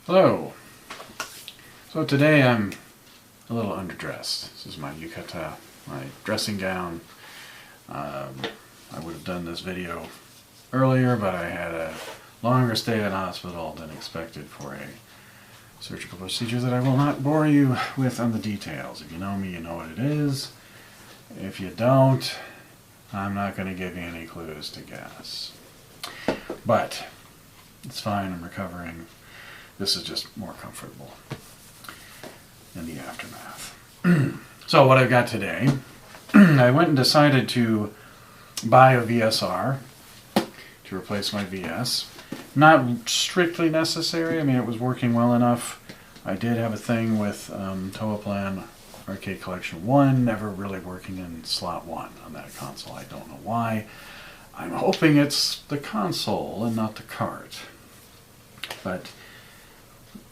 Hello. So today I'm a little underdressed. This is my yukata, my dressing gown. I would have done this video earlier, but I had a longer stay at hospital than expected for a surgical procedure that I will not bore you with on the details. If you know me, you know what it is. If you don't, I'm not going to give you any clues to guess. But it's fine, I'm recovering. This is just more comfortable in the aftermath. So what I've got today, I went and decided to buy a VSR to replace my VS. Not strictly necessary. I mean, it was working well enough. I did have a thing with Taito Arcade Collection 1, never really working in slot 1 on that console. I don't know why. I'm hoping it's the console and not the cart. But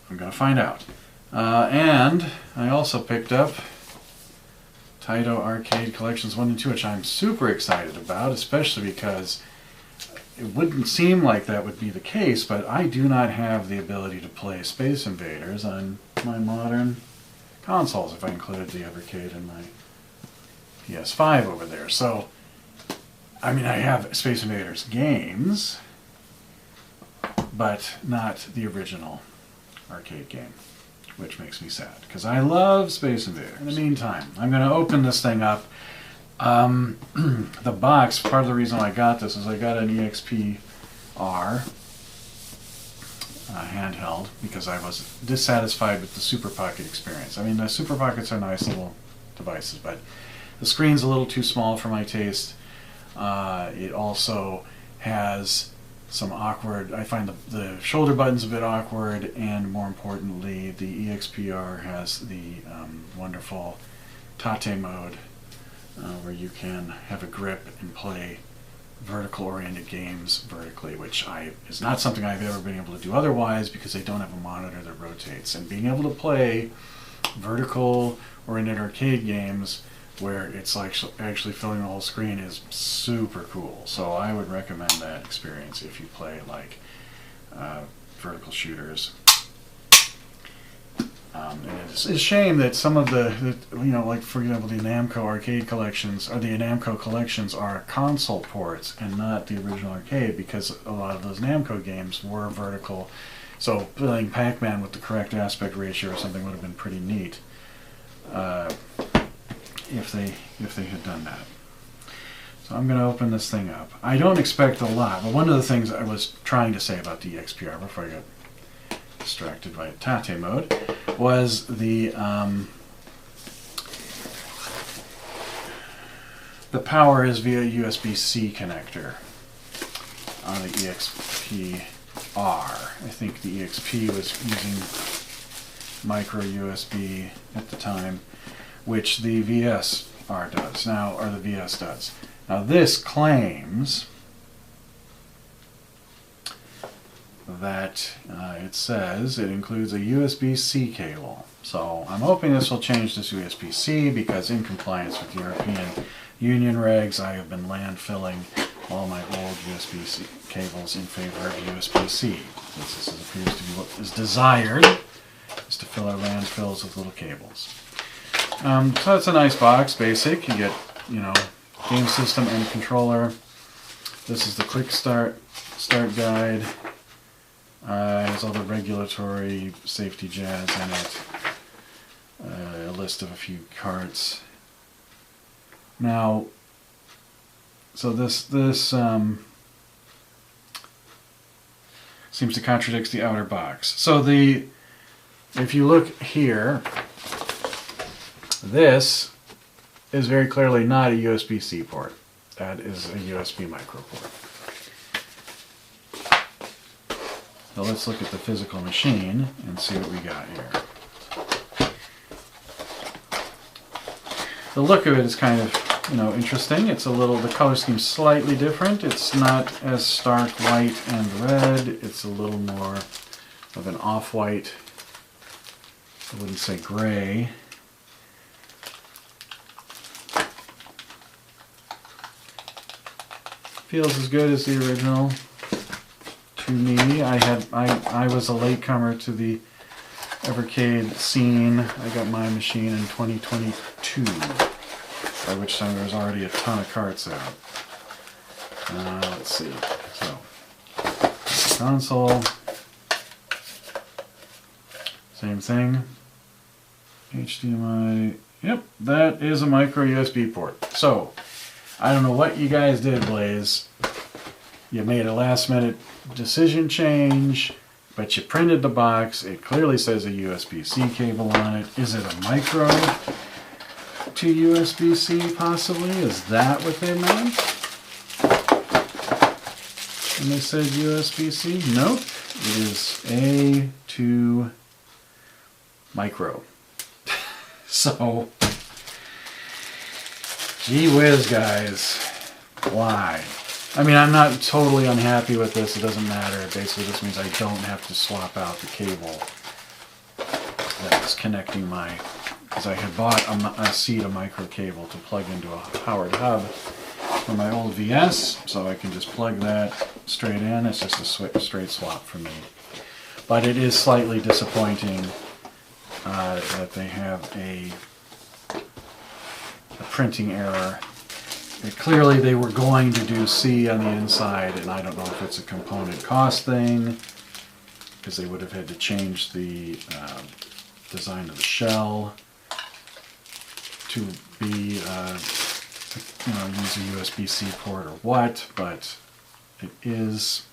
I'm going to find out. And I also picked up Taito Arcade Collections 1 and 2, which I'm super excited about, especially because it wouldn't seem like that would be the case, but I do not have the ability to play Space Invaders on my modern consoles, if I included the Evercade and my PS5 over there. So, I mean, I have Space Invaders games, but not the original arcade game, which makes me sad, because I love Space Invaders. In the meantime, I'm going to open this thing up. The box, part of the reason I got this is I got an EXP-R handheld because I was dissatisfied with the Super Pocket experience. I mean, the Super Pockets are nice little devices, but the screen's a little too small for my taste. It also has some awkward, I find the shoulder buttons a bit awkward, and more importantly, the EXP-R has the wonderful Taito mode, where you can have a grip and play vertical-oriented games vertically, which is not something I've ever been able to do otherwise because they don't have a monitor that rotates. And being able to play vertical-oriented arcade games where it's like actually filling the whole screen is super cool. So I would recommend that experience if you play like vertical shooters. And it's a shame that some of the, like for example the Namco arcade collections, or the Namco collections are console ports and not the original arcade, because a lot of those Namco games were vertical. So playing Pac-Man with the correct aspect ratio or something would have been pretty neat. If they had done that. So I'm going to open this thing up. I don't expect a lot, but one of the things I was trying to say about the EXP-R before I got distracted by Taito mode was the power is via USB-C connector on the EXP-R. I think the EXP was using micro USB at the time, which the VSR does now, or the VS does. Now this claims that it says it includes a USB-C cable. So I'm hoping this will change this USB-C, because in compliance with European Union regs, I have been landfilling all my old USB-C cables in favor of USB-C. This appears to be what is desired, is to fill our landfills with little cables. So it's a nice box, basic. You get, game system and controller. This is the quick start guide. It has all the regulatory safety jazz in it. A list of a few carts. Now, so this seems to contradict the outer box. So if you look here, this is very clearly not a USB-C port. That is a USB micro port. So let's look at the physical machine and see what we got here. The look of it is kind of, interesting. It's the color scheme's slightly different. It's not as stark white and red. It's a little more of an off-white, I wouldn't say gray. Feels as good as the original to me. I was a latecomer to the Evercade scene. I got my machine in 2022, by which time there was already a ton of carts out. Let's see. So, console. Same thing. HDMI. Yep, that is a micro USB port. So, I don't know what you guys did, Blaze. You made a last minute decision change, but you printed the box. It clearly says a USB-C cable on it. Is it a micro to USB-C possibly? Is that what they meant? And they said USB-C? Nope. It is A to micro. So, gee whiz, guys. Why? I mean, I'm not totally unhappy with this. It doesn't matter. It basically just means I don't have to swap out the cable that's connecting my... Because I had bought a seed of micro cable to plug into a powered hub for my old VS, so I can just plug that straight in. It's just a straight swap for me. But it is slightly disappointing that they have a printing error. Clearly they were going to do C on the inside, and I don't know if it's a component cost thing, because they would have had to change the design of the shell to be, use a USB-C port or what, but it is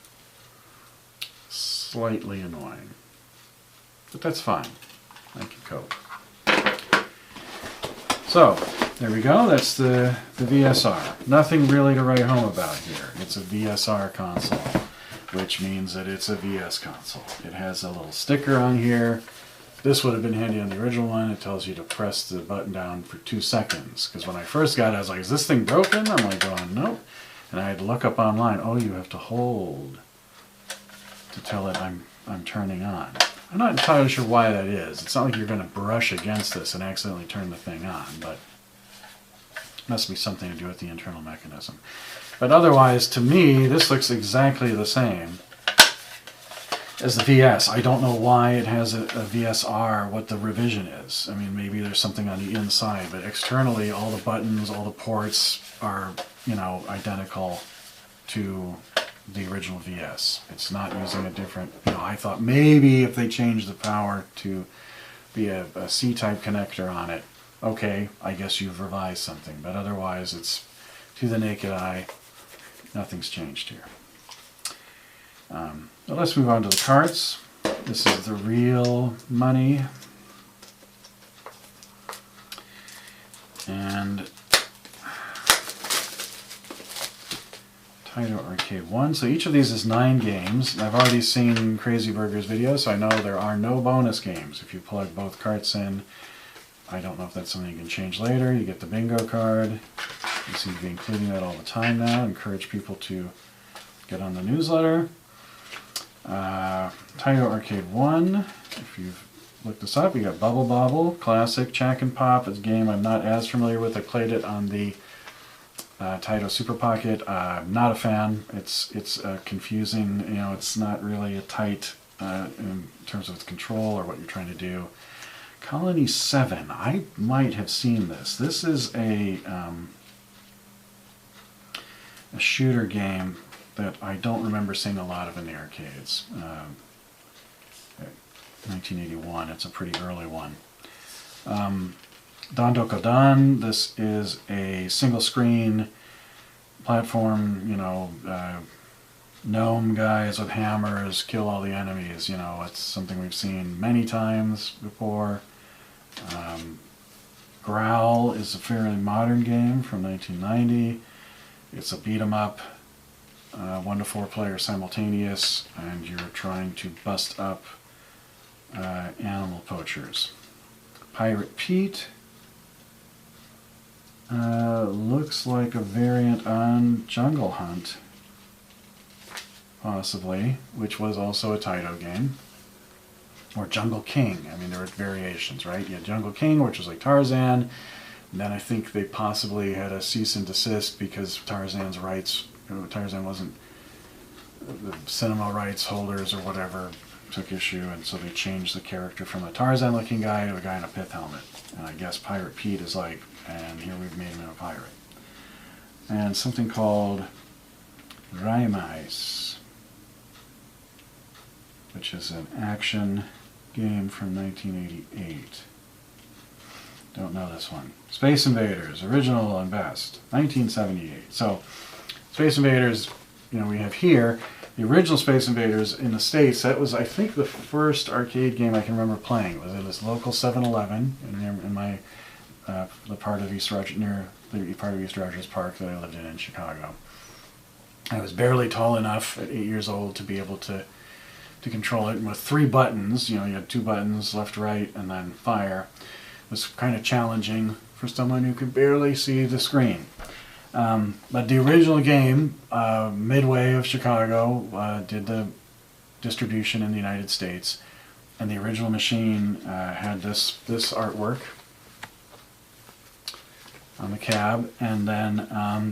slightly annoying. But that's fine. I can cope. So, there we go. That's the VSR. Nothing really to write home about here. It's a VSR console, which means that it's a VS console. It has a little sticker on here. This would have been handy on the original one. It tells you to press the button down for 2 seconds. Because when I first got it, I was like, is this thing broken? I'm like going, nope. And I had to look up online, oh, you have to hold to tell it I'm turning on. I'm not entirely sure why that is. It's not like you're going to brush against this and accidentally turn the thing on, but it must be something to do with the internal mechanism. But otherwise, to me, this looks exactly the same as the VS. I don't know why it has a VSR, what the revision is. I mean, maybe there's something on the inside, but externally, all the buttons, all the ports are, identical to the original VS. It's not using a different, I thought maybe if they changed the power to be a C-type connector on it, okay, I guess you've revised something, but otherwise it's, to the naked eye, nothing's changed here. But let's move on to the carts. This is the real money. And Taito Arcade 1. So each of these is 9 games. I've already seen Crazy Burger's video, so I know there are no bonus games. If you plug both carts in, I don't know if that's something you can change later. You get the bingo card. You seem to be including that all the time now. Encourage people to get on the newsletter. Taito Arcade 1. If you've looked this up, you got Bubble Bobble, classic, Jack and Pop. It's a game I'm not as familiar with. I played it on the Taito Super Pocket. Not a fan. It's confusing. It's not really a tight in terms of its control or what you're trying to do. Colony 7. I might have seen this. This is a shooter game that I don't remember seeing a lot of in the arcades. 1981. It's a pretty early one. Dandokodan. This is a single screen platform, gnome guys with hammers kill all the enemies. It's something we've seen many times before. Growl is a fairly modern game from 1990. It's a beat 'em up, 1 to 4 players simultaneous, and you're trying to bust up animal poachers. Pirate Pete looks like a variant on Jungle Hunt, possibly, which was also a Taito game. Or Jungle King. I mean, there were variations, right? You had Jungle King, which was like Tarzan. And then I think they possibly had a cease and desist because Tarzan's rights, Tarzan wasn't the cinema rights holders or whatever took issue, and so they changed the character from a Tarzan-looking guy to a guy in a pith helmet. And I guess Pirate Pete is like, and here we've made him a pirate. And something called Raimais, which is an action game from 1988. Don't know this one. Space Invaders, original and best, 1978. So, Space Invaders, you know, we have here the original Space Invaders in the States. That was, I think, the first arcade game I can remember playing. It was at this local 7-Eleven in my the part of East Rogers, near the part of East Rogers Park that I lived in Chicago. I was barely tall enough at 8 years old to be able to control it, and with 3 buttons, you know, you had 2 buttons, left, right, and then fire. It was kind of challenging for someone who could barely see the screen. But the original game, Midway of Chicago, did the distribution in the United States, and the original machine had this artwork on the cab, and then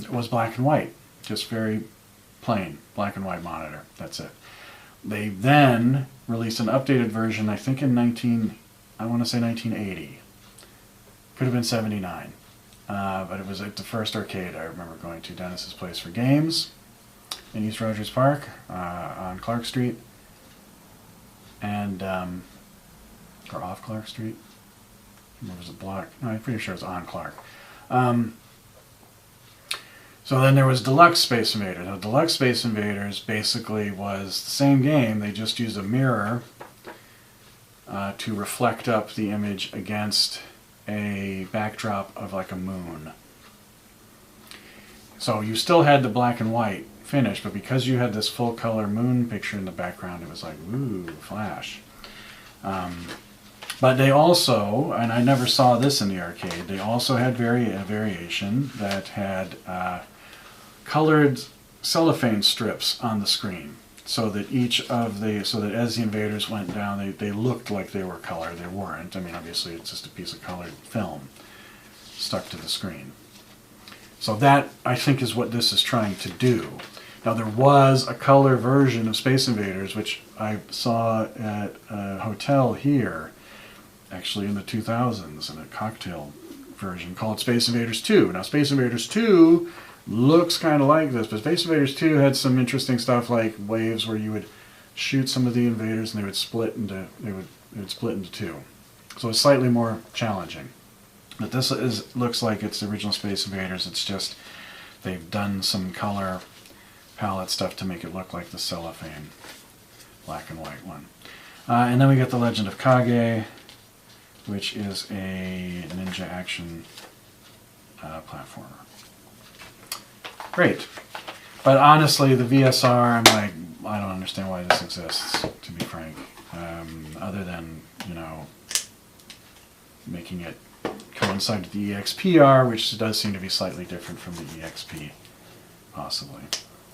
it was black and white, just very plain black and white monitor. That's it. They then released an updated version, I think in 1980. Could have been 79. But it was at the first arcade I remember going to, Dennis's Place for Games in East Rogers Park on Clark Street, and or off Clark Street. Or was it Block? No, I'm pretty sure it was on Clark. So then there was Deluxe Space Invaders. Now, Deluxe Space Invaders basically was the same game. They just used a mirror to reflect up the image against a backdrop of like a moon. So you still had the black and white finish, but because you had this full color moon picture in the background, it was like, ooh, flash. But they also, and I never saw this in the arcade, they also had a variation that had colored cellophane strips on the screen, so that so that as the invaders went down, they looked like they were colored. They weren't. I mean, obviously it's just a piece of colored film stuck to the screen. So that, I think, is what this is trying to do. Now, there was a color version of Space Invaders, which I saw at a hotel here, actually in the 2000s, in a cocktail version called Space Invaders 2. Now, Space Invaders 2 looks kind of like this, but Space Invaders 2 had some interesting stuff like waves where you would shoot some of the invaders and they would split into two. So it's slightly more challenging. But this looks like it's the original Space Invaders. It's just they've done some color palette stuff to make it look like the cellophane black and white one. And then we get The Legend of Kage, which is a ninja action platformer. Great. But honestly, the VSR, I'm like, I don't understand why this exists, to be frank. Other than, you know, making it coincide with the EXPR, which does seem to be slightly different from the EXP, possibly.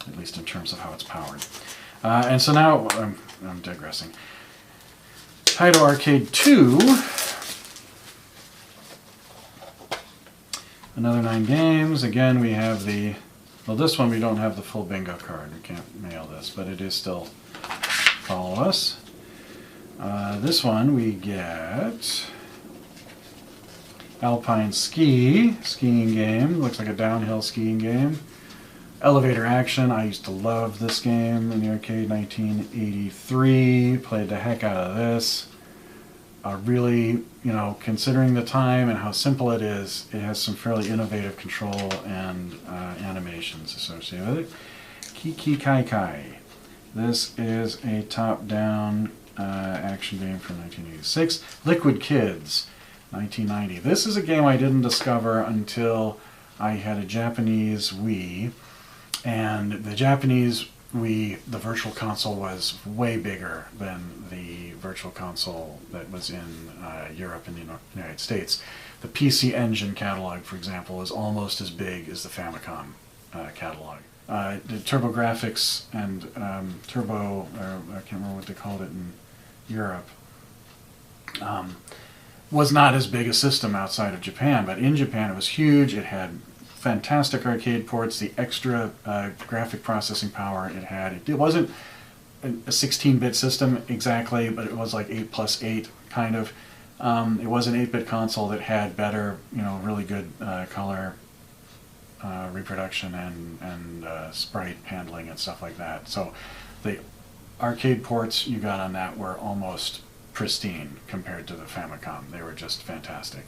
At least in terms of how it's powered. And so now, I'm digressing. Taito Arcade 2. Another 9 games. Again, we have the... Well, this one we don't have the full bingo card. We can't mail this, but it is still Follow Us. This one we get Alpine skiing game. Looks like a downhill skiing game. Elevator Action. I used to love this game in the arcade, 1983. Played the heck out of this. Really, you know, considering the time and how simple it has some fairly innovative control and animations associated with it. Kiki Kai Kai. This is a top-down action game from 1986. Liquid Kids, 1990. This is a game I didn't discover until I had a Japanese Wii, and the Japanese Wii, the Virtual Console, was way bigger than the Virtual Console that was in Europe and the United States. The PC Engine catalog, for example, is almost as big as the Famicom catalog. The TurboGrafx and Turbo, or I can't remember what they called it in Europe, was not as big a system outside of Japan, but in Japan it was huge. It had fantastic arcade ports. The extra graphic processing power it had. It wasn't a 16-bit system exactly, but it was like 8+8 kind of. It was an 8-bit console that had better, really good color reproduction and sprite handling and stuff like that. So the arcade ports you got on that were almost pristine compared to the Famicom. They were just fantastic.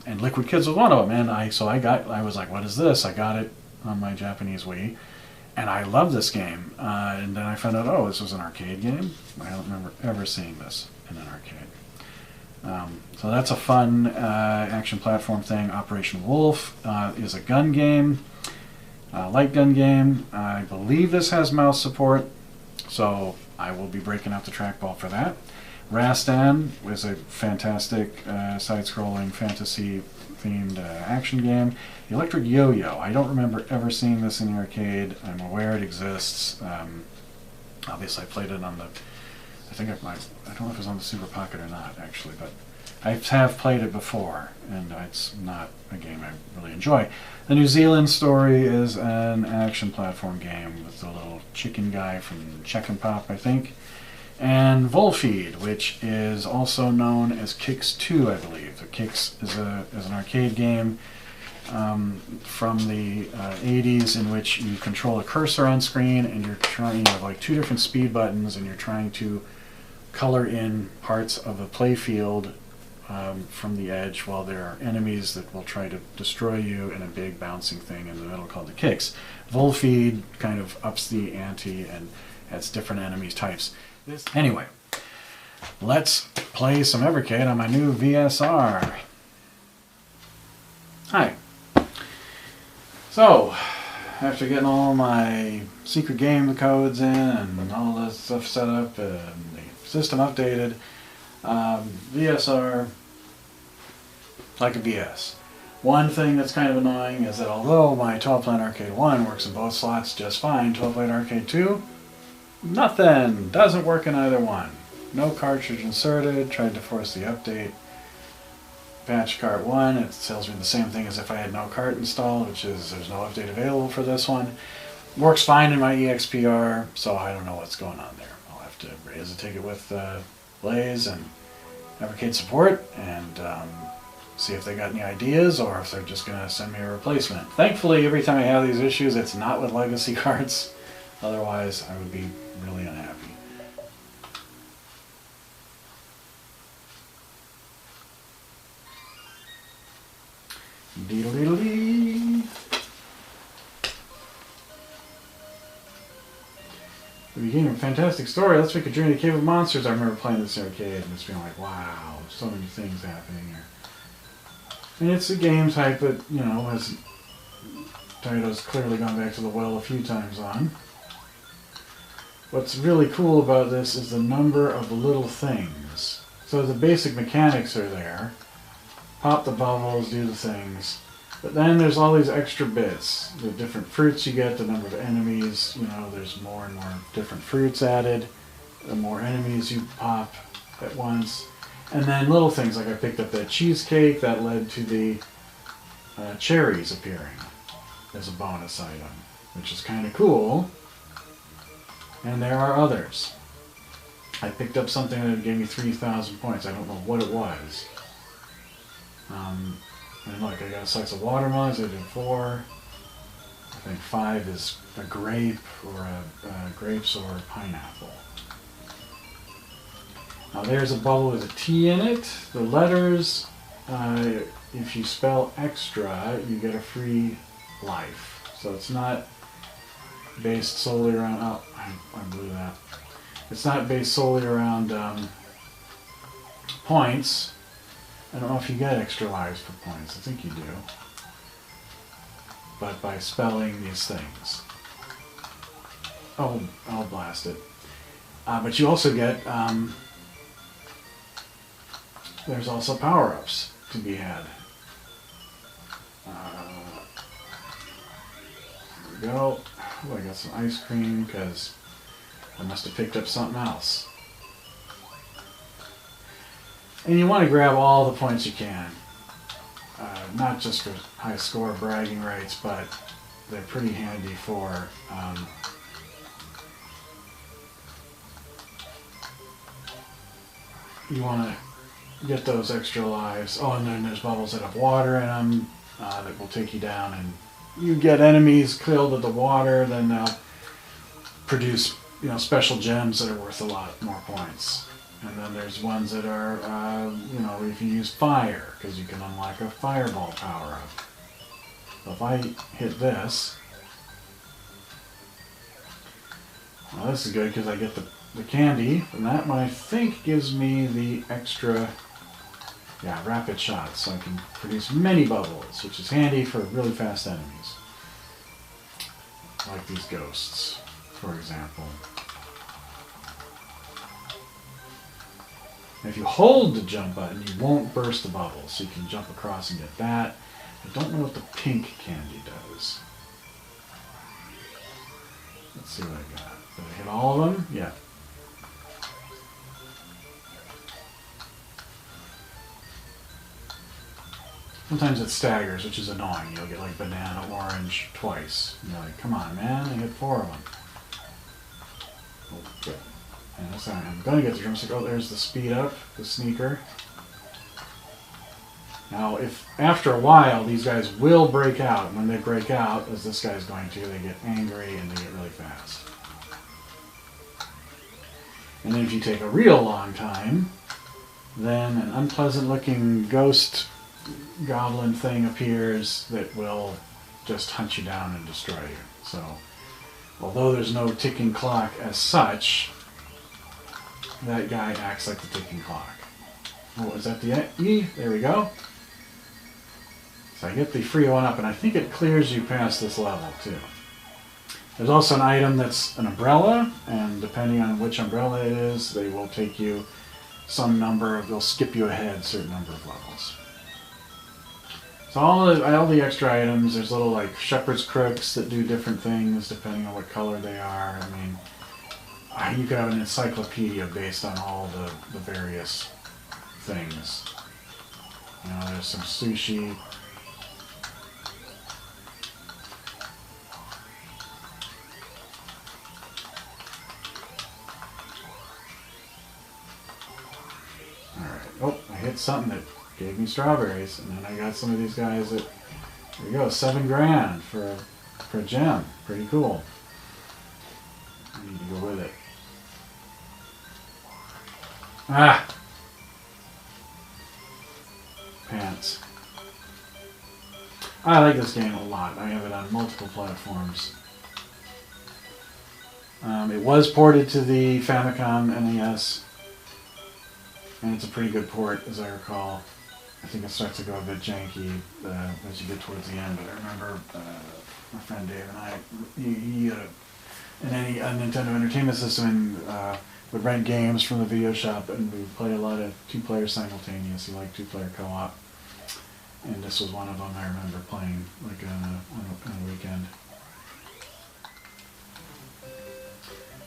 And Liquid Kids was one of them. And I was like, what is this? I got it on my Japanese Wii, and I love this game. And then I found out, oh, this was an arcade game. I don't remember ever seeing this in an arcade. So that's a fun action platform thing. Operation Wolf is a gun game, light gun game. I believe this has mouse support, so I will be breaking out the trackball for that. Rastan was a fantastic side-scrolling fantasy-themed action game. The Electric Yo-Yo, I don't remember ever seeing this in the arcade. I'm aware it exists. Obviously I played it on the, I don't know if it was on the Super Pocket or not actually, but I have played it before, and it's not a game I really enjoy. The New Zealand Story is an action platform game with the little chicken guy from Check and Pop, I think. And Volfeed, which is also known as Kicks 2, I believe. The Kicks is an arcade game from the 80s in which you control a cursor on screen, and you have like 2 different speed buttons, and you're trying to color in parts of a playfield from the edge, while there are enemies that will try to destroy you, and a big bouncing thing in the middle called the Kicks. Volfeed kind of ups the ante and has different enemies types. Anyway, let's play some Evercade on my new VSR. Hi. So, after getting all my secret game codes in and all this stuff set up and the system updated, VSR, like a VS. One thing that's kind of annoying is that although my 12-plane Arcade 1 works in both slots just fine, 12-plane Arcade 2, nothing! Doesn't work in either one. No cartridge inserted, tried to force the update. Patch cart 1, it tells me the same thing as if I had no cart installed, which is there's no update available for this one. Works fine in my EXPR, so I don't know what's going on there. I'll have to raise a ticket with Blaze and Evercade support and see if they got any ideas or if they're just going to send me a replacement. Thankfully, every time I have these issues, it's not with legacy cards. Otherwise, I would be really unhappy. Deedle-deedle-dee. The beginning of a fantastic story. Let's make a journey to Cave of Monsters. I remember playing this arcade and just being like, wow, so many things happening here. And it's a game type that, has Taito's clearly gone back to the well a few times on. What's really cool about this is the number of little things. So the basic mechanics are there. Pop the bubbles, do the things. But then there's all these extra bits. The different fruits you get, the number of enemies, there's more and more different fruits added. The more enemies you pop at once. And then little things like I picked up that cheesecake that led to the cherries appearing as a bonus item, which is kind of cool. And there are others. I picked up something that gave me 3,000 points. I don't know what it was. And look, I got a slice of watermelons. I did 4. I think 5 is a grape or a grapes or pineapple. Now there's a bubble with a T in it. The letters, if you spell extra, you get a free life. So it's not based solely around, oh, I blew that. It's not based solely around points. I don't know if you get extra lives for points. I think you do. But by spelling these things. Oh, I'll blast it. But you also get, there's also power-ups to be had. Here we go. Oh, I got some ice cream because I must have picked up something else. And you want to grab all the points you can. not just for high score bragging rights, but they're pretty handy for you want to get those extra lives. Oh, and then there's bubbles that have water in them that will take you down, and you get enemies killed with the water, then they'll produce, you know, special gems that are worth a lot more points. And then there's ones that are, you know, if you use fire, because you can unlock a fireball power-up. So if I hit this, well, this is good because I get the candy, and that one I think gives me the extra, yeah, rapid shots, so I can produce many bubbles, which is handy for really fast enemies. Like these ghosts, for example. If you hold the jump button, you won't burst the bubbles, so you can jump across and get that. I don't know what the pink candy does. Let's see what I got. Did I hit all of them? Yeah. Sometimes it staggers, which is annoying. You'll get like banana, orange twice. And you're like, come on, man, I hit 4 of them. Oh, good. And this time I'm going to get the drumstick. Oh, there's the speed up, the sneaker. Now, if after a while these guys will break out, when they break out, as this guy's going to, they get angry and they get really fast. And then if you take a real long time, then an unpleasant looking ghost goblin thing appears that will just hunt you down and destroy you. So, although there's no ticking clock as such, that guy acts like the ticking clock. Oh, is that the E? There we go. So I get the free one up, and I think it clears you past this level too. There's also an item that's an umbrella, and depending on which umbrella it is, they will take you some number of, they'll skip you ahead a certain number of levels. So all the extra items, there's little like shepherd's crooks that do different things depending on what color they are. I mean, you could have an encyclopedia based on all the various things. You know, there's some sushi. Alright, oh, I hit something that gave me strawberries, and then I got some of these guys that, there you go, 7 grand for a gem. Pretty cool. I need to go with it. Ah! Pants. I like this game a lot. I have it on multiple platforms. It was ported to the Famicom NES, and it's a pretty good port, as I recall. I think it starts to go a bit janky as you get towards the end, but I remember my friend Dave and I, he a Nintendo Entertainment System and would rent games from the video shop, and we would play a lot of 2 players simultaneous. He liked 2-player co-op, and this was one of them I remember playing like on a weekend.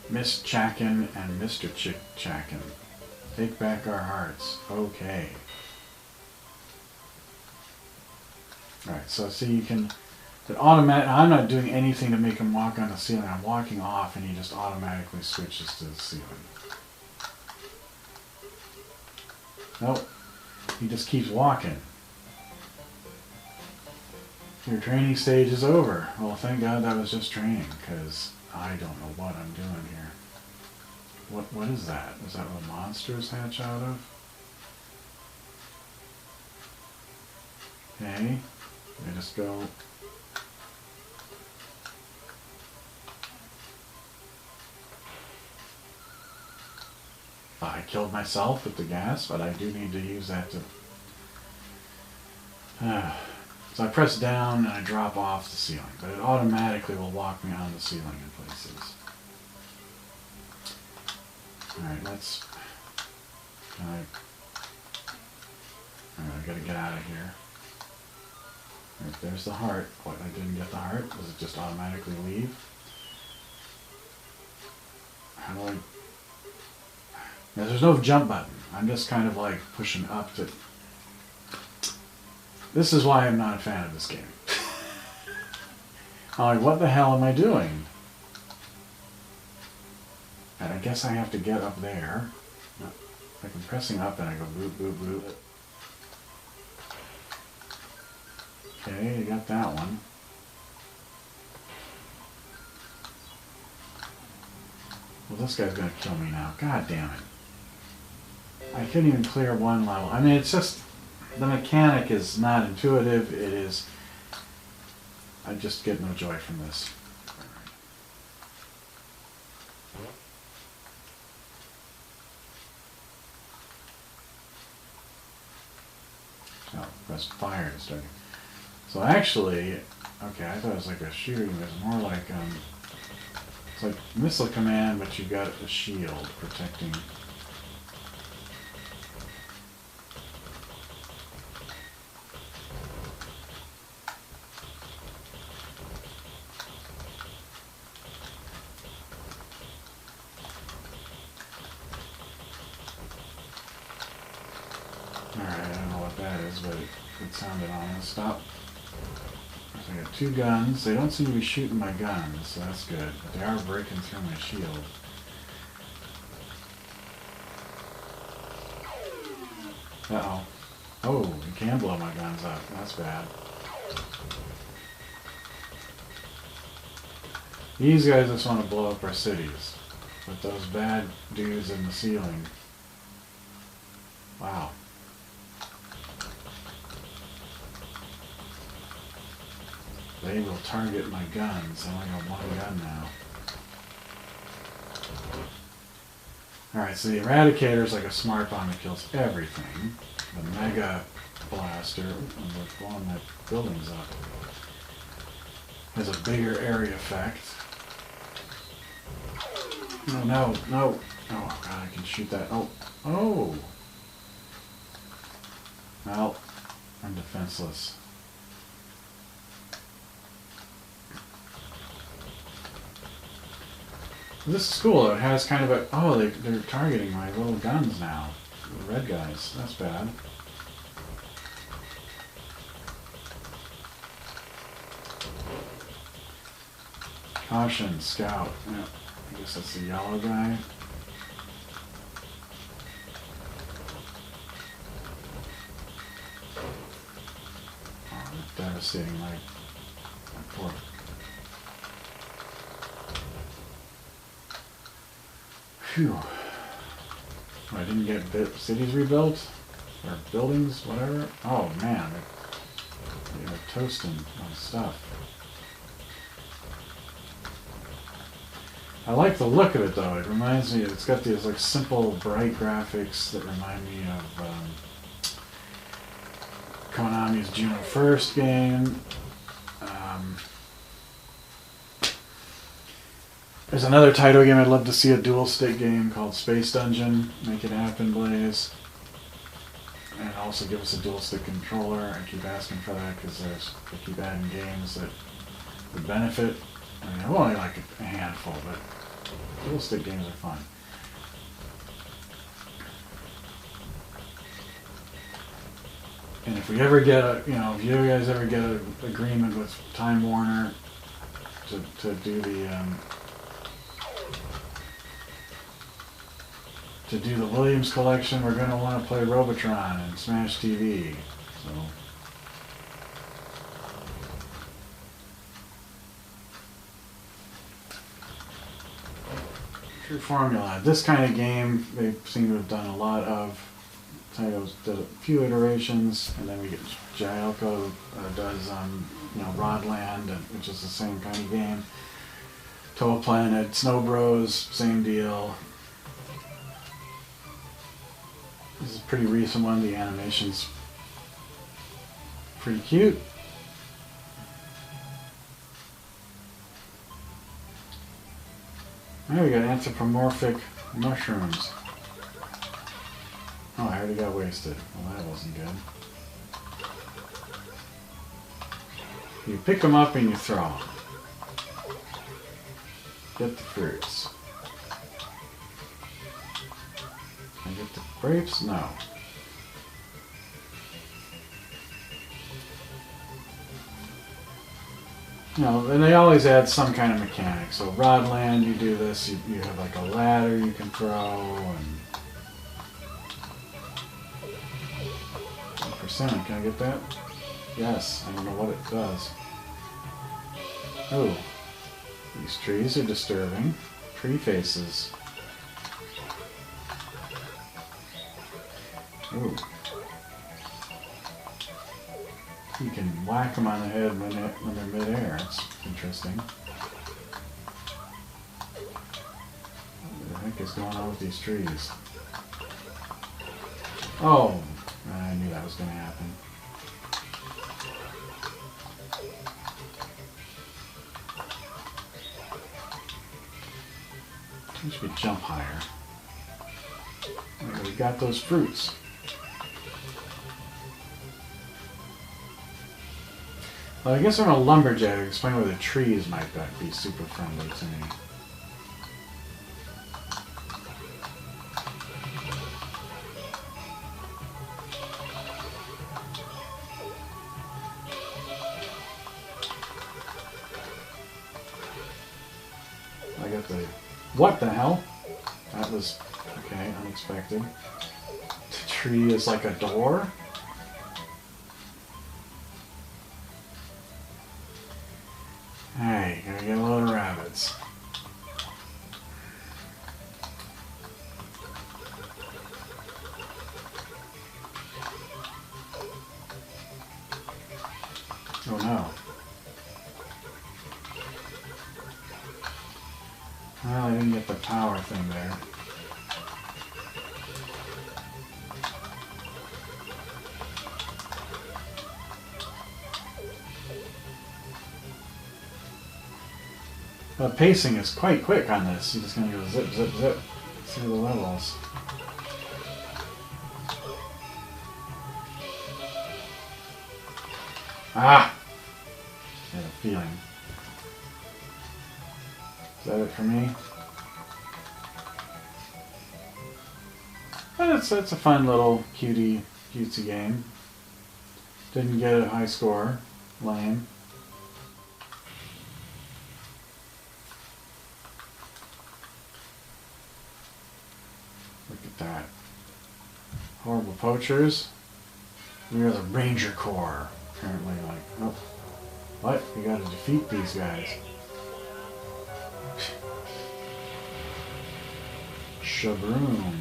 Miss Chakin and Mr. Chakin. Take back our hearts. Okay. Alright, so see, you can, I'm not doing anything to make him walk on the ceiling. I'm walking off and he just automatically switches to the ceiling. Nope. He just keeps walking. Your training stage is over. Well, thank God that was just training, because I don't know what I'm doing here. What is that? Is that what monsters hatch out of? Okay. I just go. I killed myself with the gas, but I do need to use that to... So I press down and I drop off the ceiling, but it automatically will walk me on the ceiling in places. Alright, let's... Alright, I gotta get out of here. Right, there's the heart. What, I didn't get the heart? Does it just automatically leave? How do I... Now, there's no jump button. I'm just kind of like pushing up to... This is why I'm not a fan of this game. I'm like, what the hell am I doing? And I guess I have to get up there. Like I'm pressing up and I go boop, boop, boop. Okay, you got that one. Well, this guy's gonna kill me now. God damn it. I couldn't even clear one level. I mean, it's just, the mechanic is not intuitive. It is, I just get no joy from this. Oh, press fire to start. So actually, okay, I thought it was like a shooting. It was more like, it's like missile command, but you got a shield protecting. Alright, I don't know what that is, but it sounded ominous. Stop. So I got two guns. They don't seem to be shooting my guns, so that's good. But they are breaking through my shield. Uh-oh. Oh, you can blow my guns up. That's bad. These guys just want to blow up our cities. But those bad dudes in the ceiling. Wow. They will target my guns. I only got one gun now. Alright, so the Eradicator is like a smart bomb that kills everything. The Mega Blaster, and we're blowing my buildings up, has a bigger area effect. No, no, no. Oh god, I can shoot that. Oh, oh! Well, I'm defenseless. This is cool. It has kind of a... Oh, they're targeting my little guns now. The red guys. That's bad. Caution, scout. Yeah, I guess that's the yellow guy. Oh, they're devastating my poor... Phew. I didn't get cities rebuilt? Or buildings, whatever? Oh man, they're toasting my stuff. I like the look of it though. It reminds me, it's got these like simple, bright graphics that remind me of Konami's June 1st game. There's another Taito game I'd love to see, a dual stick game called Space Dungeon. Make it happen, Blaze. And also give us a dual stick controller. I keep asking for that because they keep adding games that would benefit. I mean, I only like a handful, but dual stick games are fun. And if we ever get a, if you guys ever get an agreement with Time Warner to do the Williams collection, we're going to want to play Robotron and Smash TV. So true formula. This kind of game they seem to have done a lot of. Taito's did a few iterations, and then we get Jailco does Rodland, which is the same kind of game. Toa Planet, Snow Bros, same deal. This is a pretty recent one. The animation's pretty cute. Now we got anthropomorphic mushrooms. Oh, I already got wasted. Well, that wasn't good. You pick them up and you throw them. Get the fruits. Can I get the grapes? No. You know, and they always add some kind of mechanic. So Rodland, you do this, you have like a ladder you can throw, and percent. Can I get that? Yes. I don't know what it does. Oh, these trees are disturbing. Tree faces. Ooh. You can whack them on the head when they're midair. That's interesting. What the heck is going on with these trees? Oh, I knew that was going to happen. We should jump higher. We got those fruits. Well, I guess I'm a lumberjack. Explain why the trees might be super friendly to me. I got the... What the hell? That was... okay, unexpected. The tree is like a door? Hey, gotta get a load of rabbits. Oh no. Well, I didn't get the power thing there. The pacing is quite quick on this. You're just going to go zip, zip, zip through the levels. Ah! I had a feeling. Is that it for me? But it's a fun little cutesy game. Didn't get a high score. Lame. Look at that. Horrible poachers. We are the Ranger Corps. Apparently, like, oh, what? You gotta defeat these guys. Shabroom.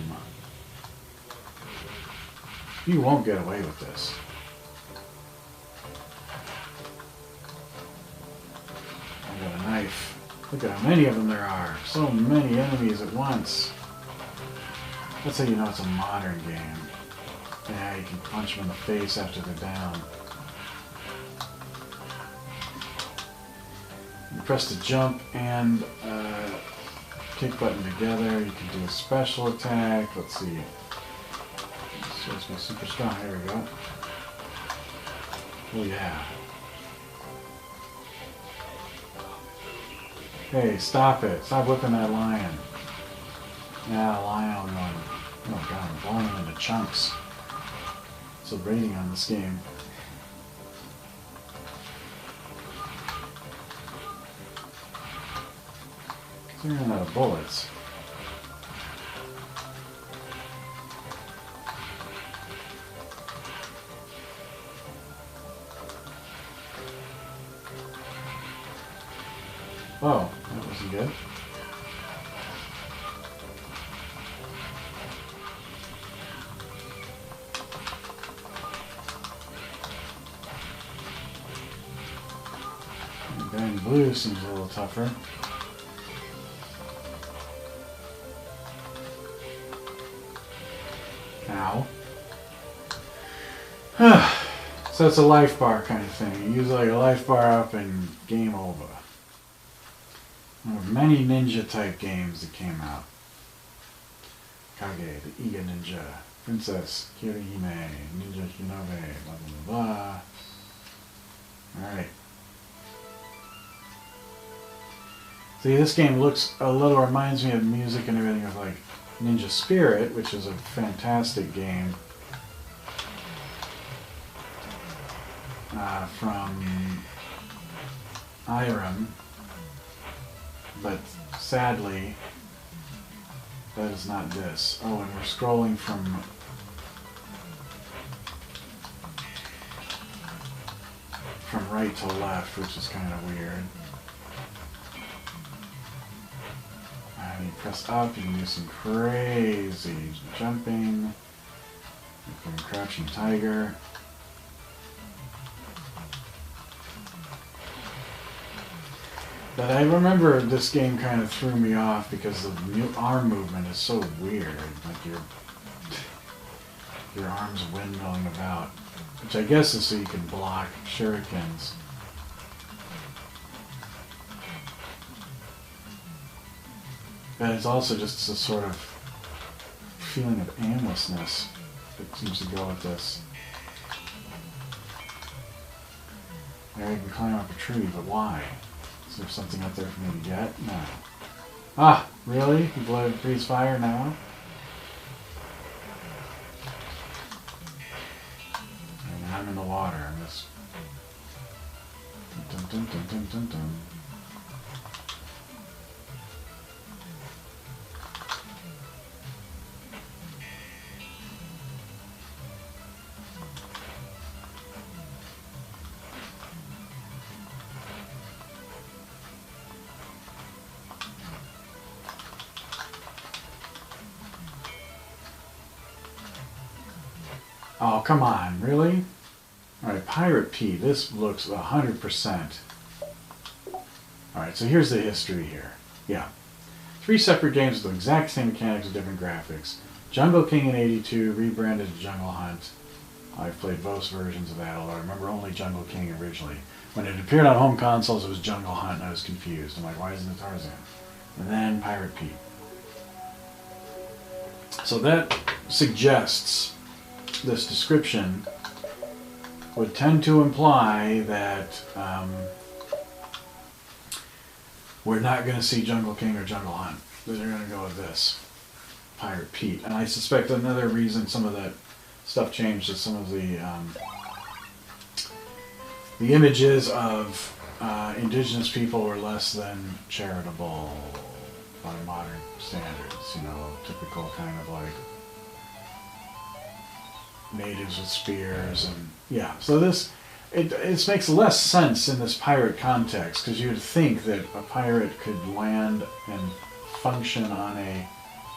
You won't get away with this. I got a knife. Look at how many of them there are. So many enemies at once. That's how you know it's a modern game. Yeah, you can punch them in the face after they're down. You press the jump and kick button together. You can do a special attack. Let's see. It's supposed to be super strong. Here we go. Oh yeah. Hey, stop it. Stop whipping that lion. Yeah, lion going. Oh god, I'm blowing him into chunks. What's the rating on this game? I ran out of bullets. Oh, that wasn't good. And blue seems a little tougher. Ow. So it's a life bar kind of thing. You use like a life bar up and game over. There were many ninja type games that came out. Kage, the Iga Ninja, Princess, Kirihime, Ninja Hinobe, blah blah blah blah. Alright. See, this game looks a little, reminds me of music and everything of like Ninja Spirit, which is a fantastic game from Irem, but sadly, that is not this. Oh, and we're scrolling from right to left, which is kind of weird. And you press up, you can do some crazy jumping. You can crouching tiger. But I remember this game kind of threw me off because the arm movement is so weird. Like your arms windmilling about, which I guess is so you can block shurikens. But it's also just a sort of feeling of aimlessness that seems to go with this. There you can climb up a tree, but why? Is there something up there for me to get? No. Ah, really? You blow freeze fire now? And I'm in the water. I'm just... Dun, dun, dun, dun, dun, dun. Oh, come on, really? Alright, Pirate P, this looks 100%. Alright, so here's the history here. Yeah. 3 separate games with the exact same mechanics with different graphics. Jungle King in '82, rebranded to Jungle Hunt. I've played both versions of that, although I remember only Jungle King originally. When it appeared on home consoles, it was Jungle Hunt, and I was confused. I'm like, why isn't it Tarzan? And then Pirate P. So that suggests... this description would tend to imply that we're not going to see Jungle King or Jungle Hunt. That they're going to go with this, Pirate Pete. And I suspect another reason some of that stuff changed is some of the images of indigenous people were less than charitable by modern standards. You know, typical kind of like natives with spears, and yeah, so this it makes less sense in this pirate context, because you'd think that a pirate could land and function on a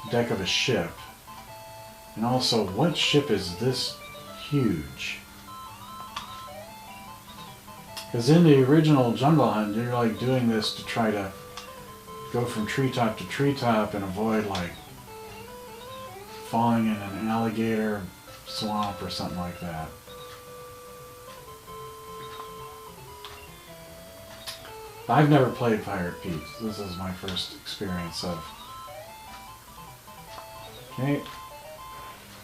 deck of a ship. And also, what ship is this huge? Because in the original Jungle Hunt, you're like doing this to try to go from treetop to treetop and avoid like falling in an alligator swamp or something like that. I've never played Pirate Pete. This is my first experience of. Okay,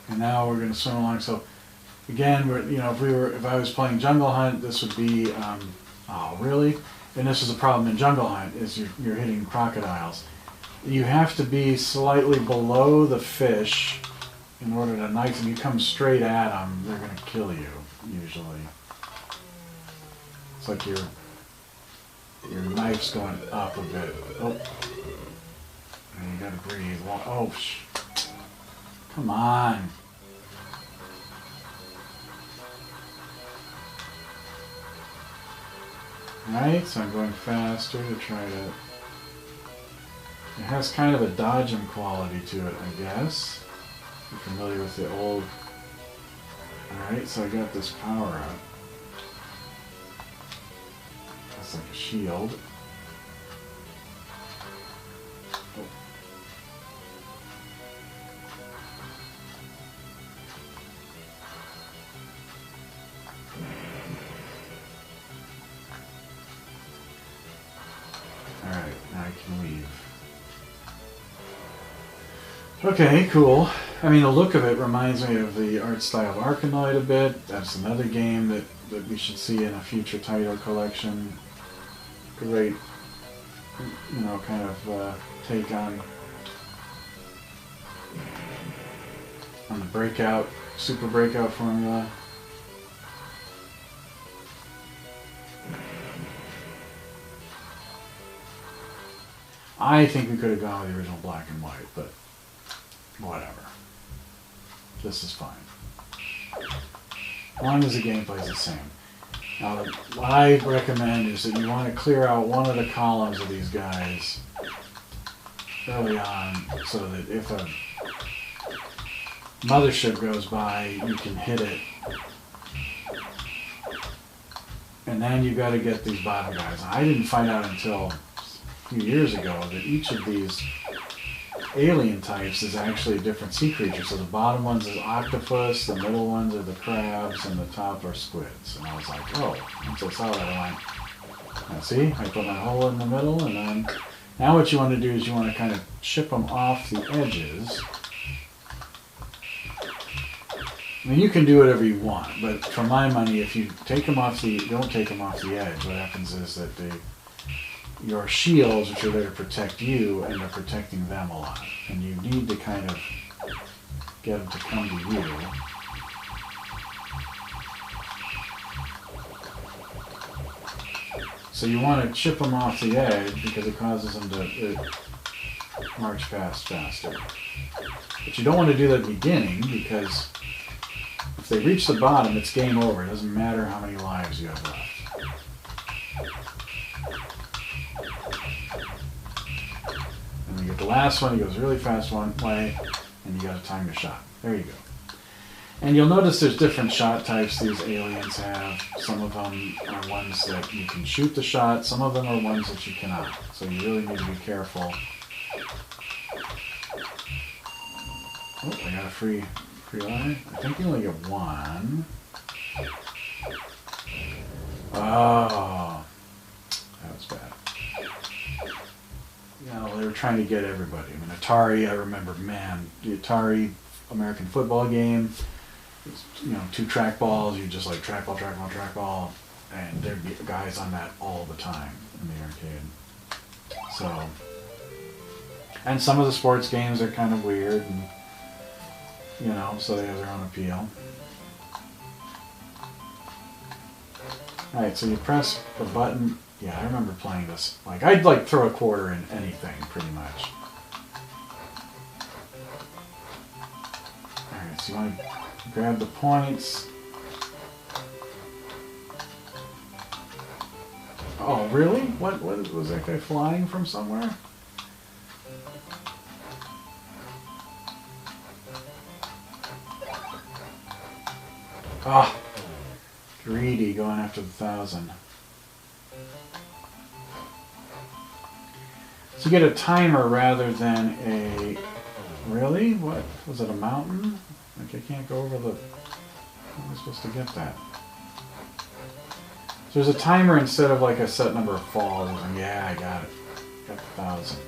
and now we're going to swim along. So again, if I was playing Jungle Hunt, this would be oh really? And this is a problem in Jungle Hunt, is you're hitting crocodiles. You have to be slightly below the fish in order to knife them. You come straight at them, they're going to kill you, usually. It's like your knife's going up a bit. Oh. And you gotta breathe. Oh, come on. Right, so I'm going faster to try to... It has kind of a dodgem quality to it, I guess. You're familiar with the old... Alright, so I got this power up. That's like a shield. Oh. Alright, now I can leave. Okay, cool. I mean, the look of it reminds me of the art style of Arkanoid a bit. That's another game that we should see in a future Taito collection. Great, kind of take on the breakout, super breakout formula. I think we could have gone with the original black and white, but whatever. This is fine. As long as the gameplay is the same. Now, what I recommend is that you want to clear out one of the columns of these guys early on, so that if a mothership goes by, you can hit it. And then you got to get these bottom guys. I didn't find out until a few years ago that each of these alien types is actually a different sea creature. So the bottom ones is octopus, the middle ones are the crabs, and the top are squids. And I was like, oh, once I saw that, I went, now see, I put my hole in the middle, and then now what you want to do is you want to kind of chip them off the edges. I mean, you can do whatever you want, but for my money, if you take them off don't take them off the edge, what happens is that your shields, which are there to protect you, end up protecting them a lot. And you need to kind of get them to come to you. So you want to chip them off the edge because it causes them to march past faster. But you don't want to do that at the beginning, because if they reach the bottom, it's game over. It doesn't matter how many lives you have left. And you get the last one, he goes really fast one way, and you got to time your shot. There you go. And you'll notice there's different shot types these aliens have. Some of them are ones that you can shoot the shot, some of them are ones that you cannot. So you really need to be careful. Oh, I got a free line. I think you only get one. Oh, that was bad. You know, they were trying to get everybody. I mean, Atari, I remember, man, the Atari American football game, you know, 2 trackballs, you just like trackball, trackball, trackball, and there'd be guys on that all the time in the arcade. So, and some of the sports games are kind of weird, and you know, so they have their own appeal. Alright, so you press the button. Yeah, I remember playing this. Like, I'd like throw a quarter in anything, pretty much. Alright, so you want to grab the points. Oh, really? What was that guy flying from somewhere? Ah, greedy, going after the 1,000. So you get a timer rather than a... Really? What? Was it a mountain? Like, I can't go over the... How am I supposed to get that? So there's a timer instead of like a set number of falls. Yeah, I got it. Got the 1,000.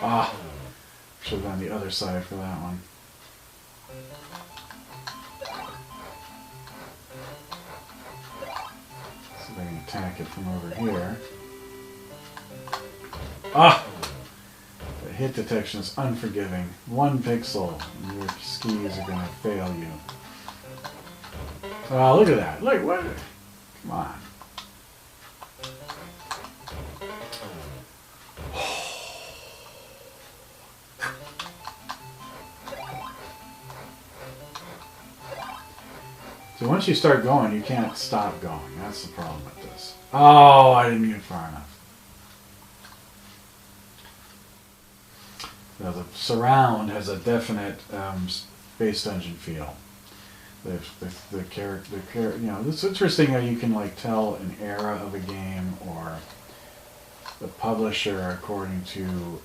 Ah, should have gone the other side for that one. See if I can attack it from over here. Ah! The hit detection is unforgiving. 1 pixel, and your skis are going to fail you. Oh, look at that. Look, what? Come on. So once you start going, you can't stop going. That's the problem with this. Oh, I didn't get far enough. Now the surround has a definite Space Dungeon feel. The character, you know, it's interesting how you can like tell an era of a game or the publisher according to.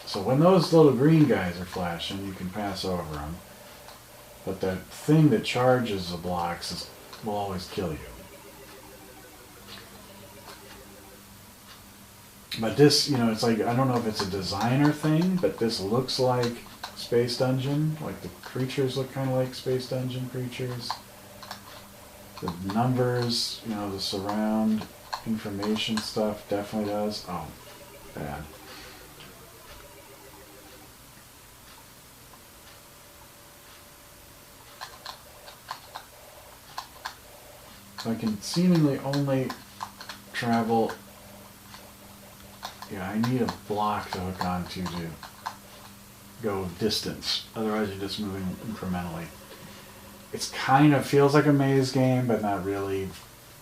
So when those little green guys are flashing, you can pass over them. But that thing that charges the blocks will always kill you. But this, you know, it's like, I don't know if it's a designer thing, but this looks like Space Dungeon. Like the creatures look kind of like Space Dungeon creatures. The numbers, you know, the surround information stuff definitely does. Oh, bad. So I can seemingly only travel... Yeah, I need a block to hook onto to go distance. Otherwise you're just moving incrementally. It's kind of feels like a maze game, but not really.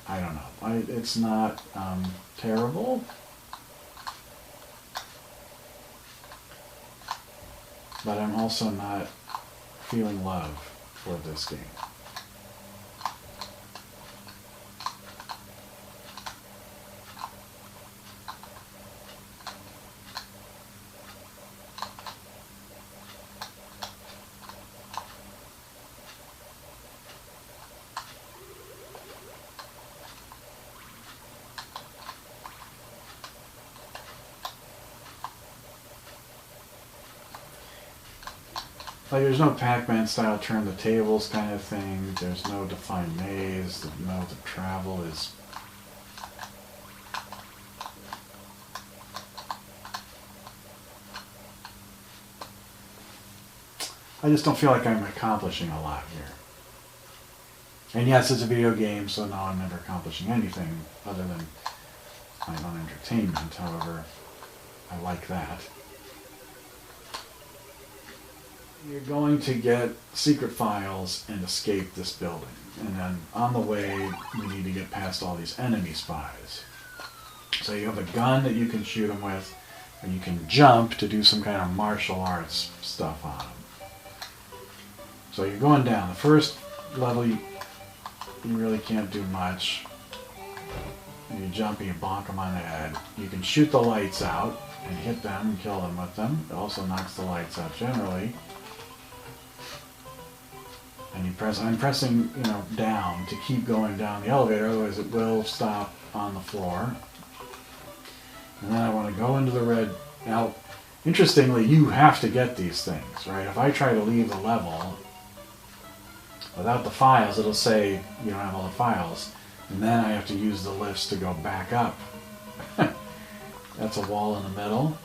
I don't know. It's not terrible. But I'm also not feeling love for this game. Like, there's no Pac-Man style turn the tables kind of thing. There's no defined maze. The travel is... I just don't feel like I'm accomplishing a lot here. And yes, it's a video game, so no, I'm never accomplishing anything other than my own entertainment. However, I like that. You're going to get secret files and escape this building. And then on the way, we need to get past all these enemy spies. So you have a gun that you can shoot them with, and you can jump to do some kind of martial arts stuff on them. So you're going down. The first level, you really can't do much. You jump and you bonk them on the head. You can shoot the lights out and hit them and kill them with them. It also knocks the lights out generally. And I'm pressing, down to keep going down the elevator, otherwise it will stop on the floor. And then I want to go into the red. Now, interestingly, you have to get these things, right? If I try to leave the level without the files, it'll say you don't have all the files. And then I have to use the lifts to go back up. That's a wall in the middle.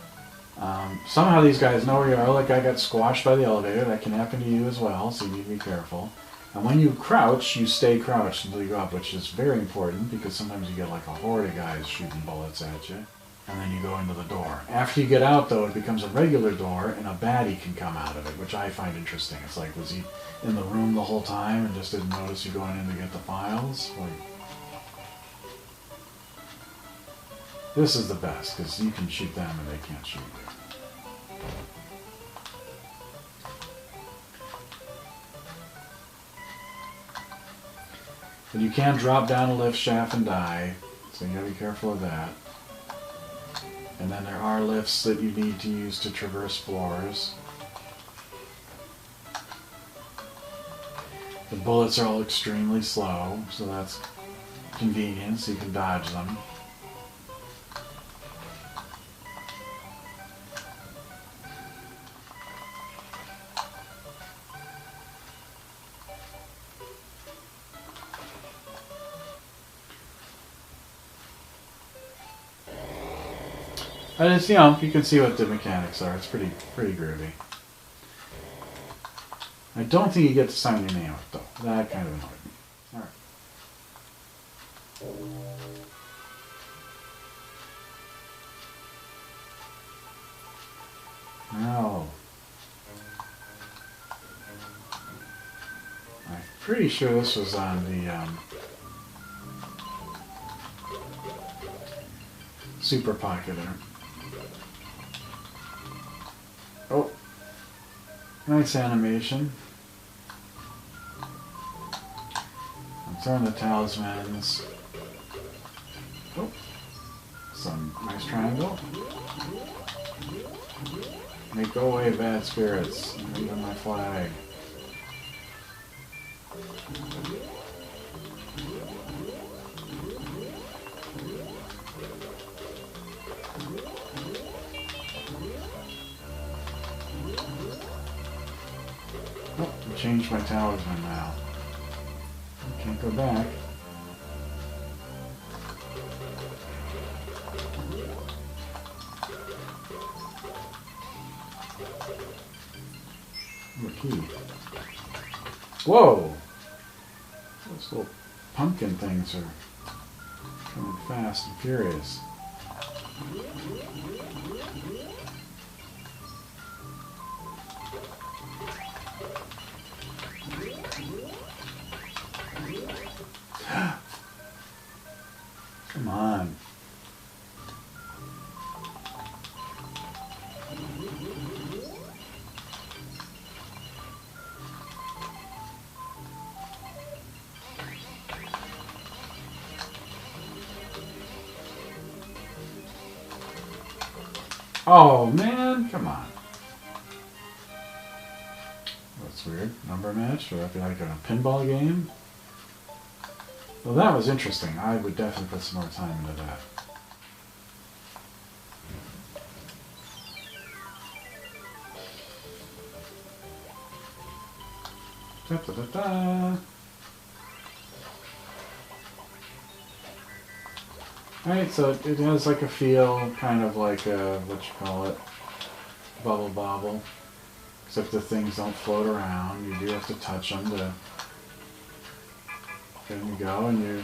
Somehow these guys know where you are. Like, I got squashed by the elevator. That can happen to you as well, so you need to be careful. And when you crouch, you stay crouched until you go up, which is very important because sometimes you get like a horde of guys shooting bullets at you. And then you go into the door. After you get out, though, it becomes a regular door, and a baddie can come out of it, which I find interesting. It's like, was he in the room the whole time and just didn't notice you going in to get the files? Like, this is the best, because you can shoot them and they can't shoot you. But you can drop down a lift shaft and die, so you gotta be careful of that. And then there are lifts that you need to use to traverse floors. The bullets are all extremely slow, so that's convenient, so you can dodge them. And it's, you can see what the mechanics are. It's pretty groovy. I don't think you get to sign your name out, though. That kind of annoyed me. Alright. Now, I'm pretty sure this was on the Super Pocketer. Oh, nice animation. I'm throwing the talismans. Oh, some nice triangle. Make go away bad spirits. Leaving my flag. Change my talisman now. Can't go back. Ooh, a key. Whoa! This little pumpkin things are coming fast and furious. Come on. Oh man, come on. That's weird. Number match? Or I feel like a pinball game? Well, that was interesting. I would definitely put some more time into that. Da, da, da, da. Alright, so it has like a feel, kind of like a, what you call it, bubble bobble. Except the things don't float around. You do have to touch them to... There you go, and you're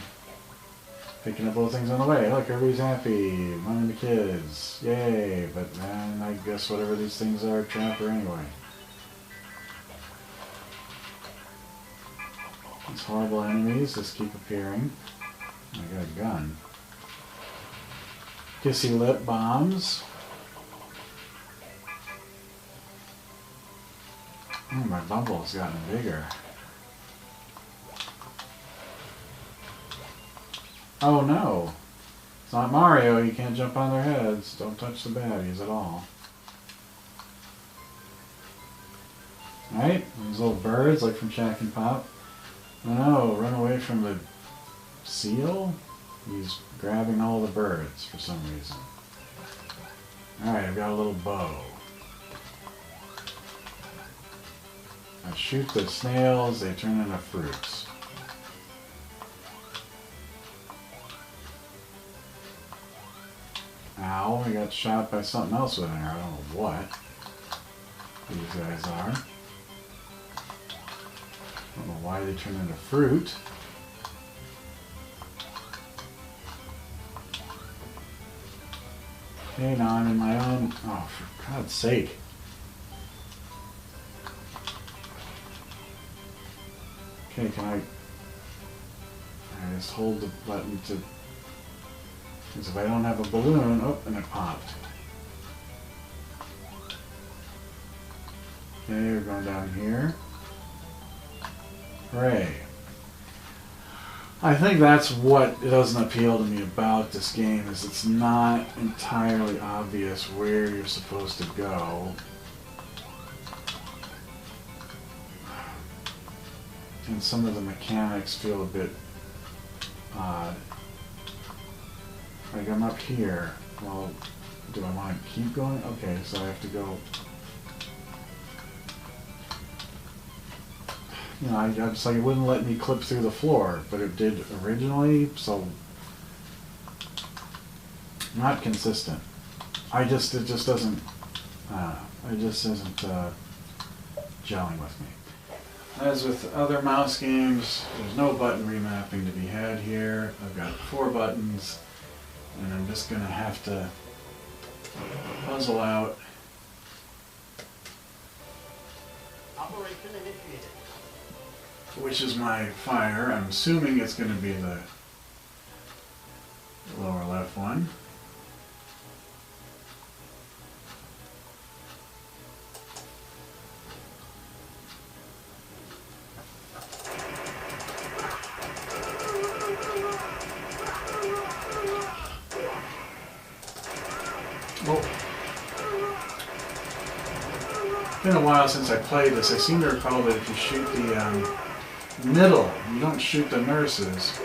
picking up little things on the way. Look, everybody's happy. One of the kids. Yay. But then I guess whatever these things are, trapper anyway. These horrible enemies just keep appearing. I got a gun. Kissy lip bombs. Oh, my bubble's gotten bigger. Oh no! It's not Mario, you can't jump on their heads. Don't touch the baddies at all. Alright, these little birds like from Shaq and Pop. Oh no, run away from the seal? He's grabbing all the birds for some reason. Alright, I've got a little bow. I shoot the snails, they turn into fruits. Ow, we got shot by something else with an arrow. I don't know what these guys are. I don't know why they turn into fruit. Okay, now I'm in my own... Oh, for God's sake. Okay, can I just hold the button to... Because if I don't have a balloon... Oh, and it popped. Okay, we're going down here. Hooray. I think that's what doesn't appeal to me about this game, is it's not entirely obvious where you're supposed to go. And some of the mechanics feel a bit odd. Like I'm up here. Well, do I want to keep going? Okay, so I have to go... You know, I just like it wouldn't let me clip through the floor, but it did originally, so not consistent. It just doesn't, it just isn't gelling with me. As with other mouse games, there's no button remapping to be had here. I've got 4 buttons, and I'm just gonna have to puzzle out. Operation initiated. Which is my fire. I'm assuming it's going to be the lower left one. Oh. It's been a while since I played this. I seem to recall that if you shoot the middle, you don't shoot the nurses,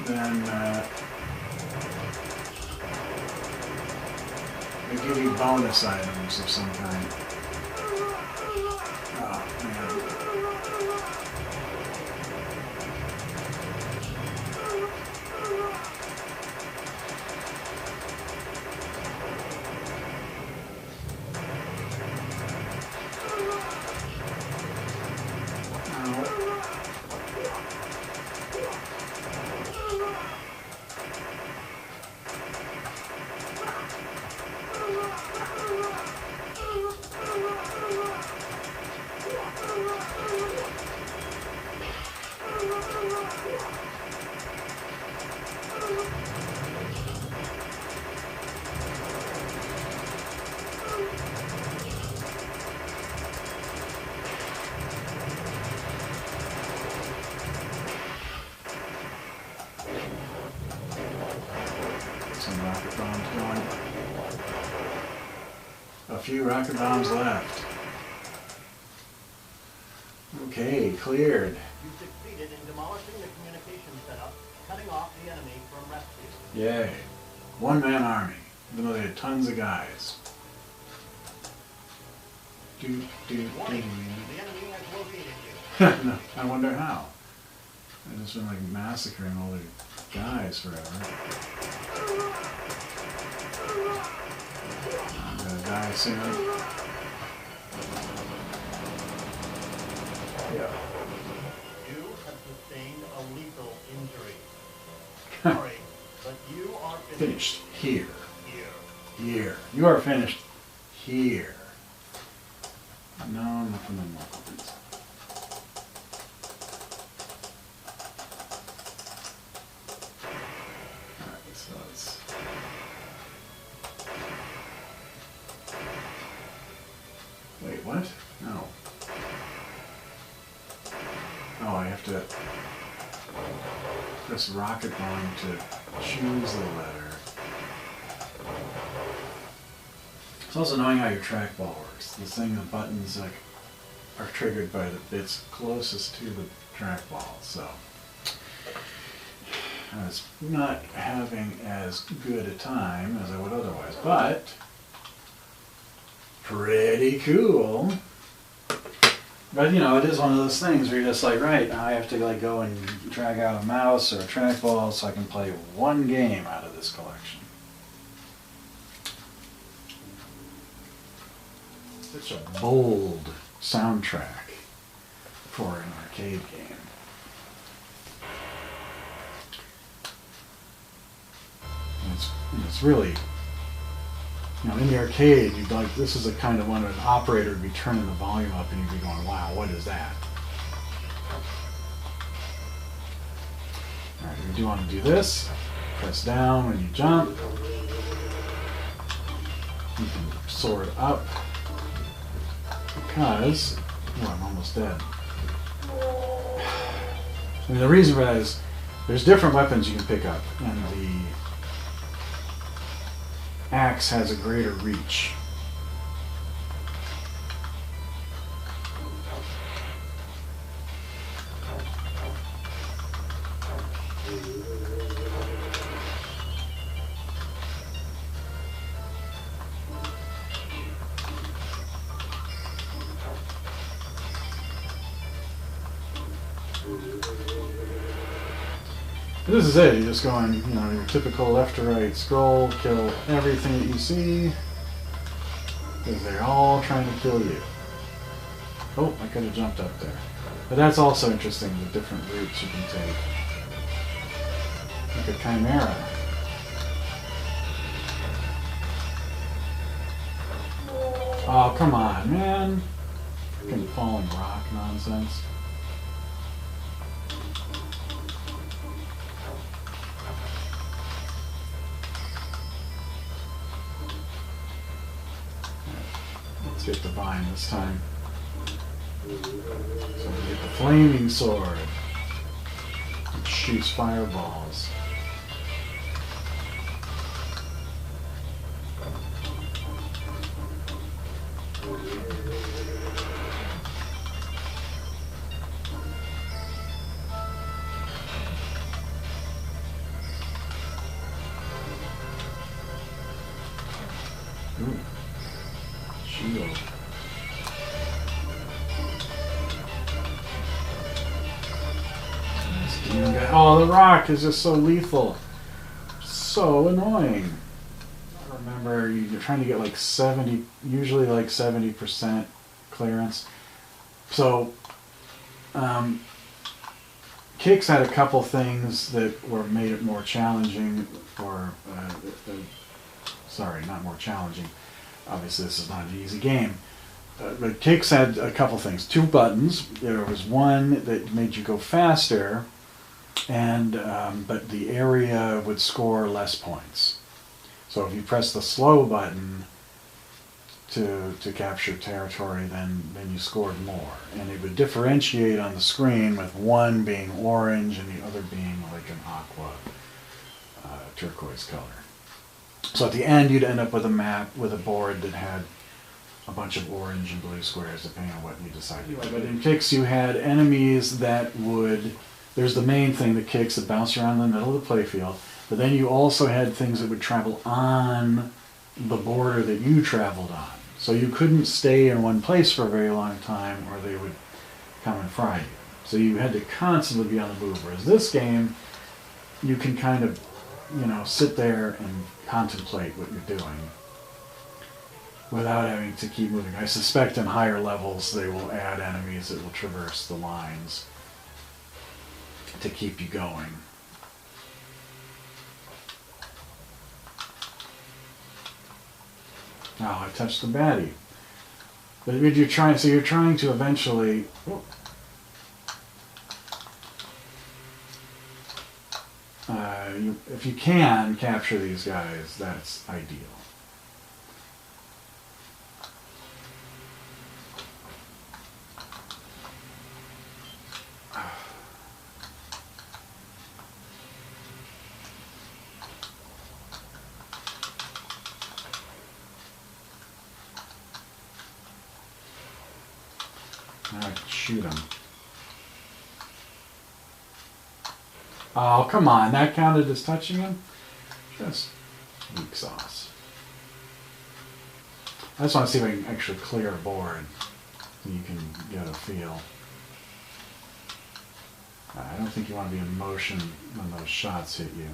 then they give you bonus items of some kind. Oh, man. some rocket bombs going. A few rocket bombs left. Okay, cleared. You succeeded in demolishing the communication setup, cutting off the enemy from rescue. Yay. One-man army, even though they had tons of guys. Warning, the enemy has located you. No, I wonder how. I've just been like massacring all the guys forever. I'm gonna die soon. Yeah. You have sustained a lethal injury. Sorry, but you are Finished here. Here. Here. You are finished here. No, nothing in weapons. Alright, so it's... Wait, what? No. Oh, I have to press rocket bomb to choose the letter. It's also knowing how your trackball works. This thing, the buttons are triggered by the bits closest to the trackball, so I was not having as good a time as I would otherwise, but pretty cool. But you know, it is one of those things where you're just like, right, now I have to like go and drag out a mouse or a trackball so I can play one game out of this collection. Such a bold soundtrack for an arcade game. And it's really, you know, in the arcade, you'd like, this is a kind of one where an operator would be turning the volume up and you'd be going, wow, what is that? Alright, we do want to do this. Press down when you jump. You can soar up. Because, oh, I'm almost dead. I mean, the reason for that is there's different weapons you can pick up, and the axe has a greater reach. This is it, you're just going, you know, your typical left to right scroll, kill everything that you see, because they're all trying to kill you. Oh, I could have jumped up there. But that's also interesting, the different routes you can take. Like a chimera. Oh, come on, man. Freaking falling rock nonsense. Let's get the vine this time. So we get the flaming sword. It shoots fireballs. Ooh. Shield. Oh, the rock is just so lethal. So annoying. I remember you're trying to get like 70, usually like 70% clearance. So, Kicks had a couple things that were made it more challenging, or, sorry, not more challenging. Obviously this is not an easy game. But Kicks had a couple things. 2 buttons. There was one that made you go faster, and but the area would score less points. So if you press the slow button to capture territory, then you scored more. And it would differentiate on the screen with one being orange and the other being like an aqua turquoise color. So at the end, you'd end up with a map with a board that had a bunch of orange and blue squares, depending on what you decided. But in kicks, you had enemies that would. There's the main thing, the kicks that bounce around in the middle of the playfield. But then you also had things that would travel on the border that you traveled on. So you couldn't stay in one place for a very long time, or they would come and fry you. So you had to constantly be on the move. Whereas this game, you can kind of, sit there and contemplate what you're doing without having to keep moving. I suspect in higher levels they will add enemies that will traverse the lines to keep you going. Oh, I touched the baddie. But you're trying to eventually. If you can capture these guys, that's ideal. Now I can shoot him. Oh, come on. That counted as touching him? Just weak sauce. I just want to see if I can actually clear a board so you can get a feel. I don't think you want to be in motion when those shots hit you.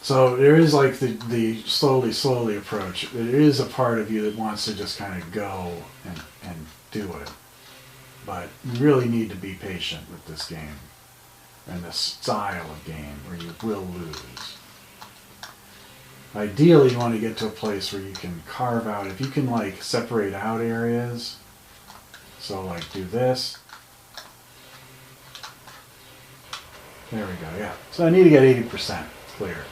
So there is like the slowly approach. There is a part of you that wants to just kind of go and do it. But you really need to be patient with this game and this style of game, or you will lose. Ideally, you want to get to a place where you can carve out, if you can like separate out areas, so like do this. There we go, yeah. So I need to get 80% clear.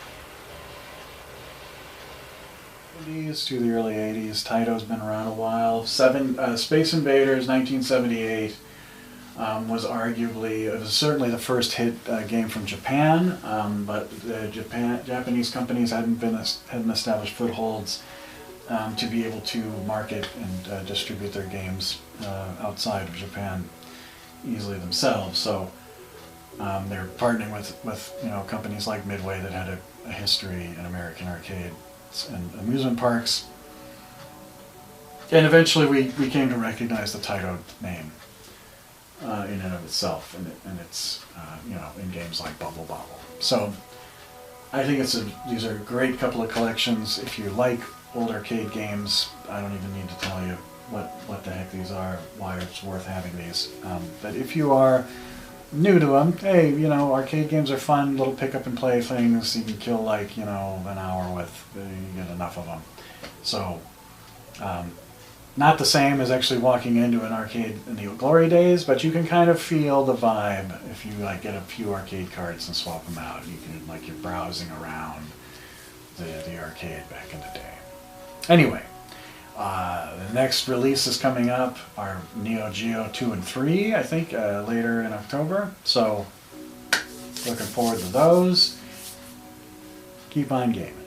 To the early 80s. Taito's been around a while. Space Invaders, 1978, was arguably, it was certainly the first hit game from Japan, but Japanese companies hadn't established footholds to be able to market and distribute their games outside of Japan easily themselves. So they're partnering with companies like Midway that had a history in American arcade and amusement parks, and eventually we came to recognize the Taito name in and of itself, and it's in games like Bubble Bobble. So I think these are a great couple of collections. If you like old arcade games, I don't even need to tell you what the heck these are, why it's worth having these. But if you are new to them, hey, arcade games are fun, little pick up and play things. You can kill like, an hour with, you get enough of them. So, not the same as actually walking into an arcade in the glory days, but you can kind of feel the vibe if you like get a few arcade cards and swap them out. You can, like, you're browsing around the arcade back in the day. Anyway, the next release is coming up, our Neo Geo 2 and 3, I think, later in October. So, looking forward to those. Keep on gaming.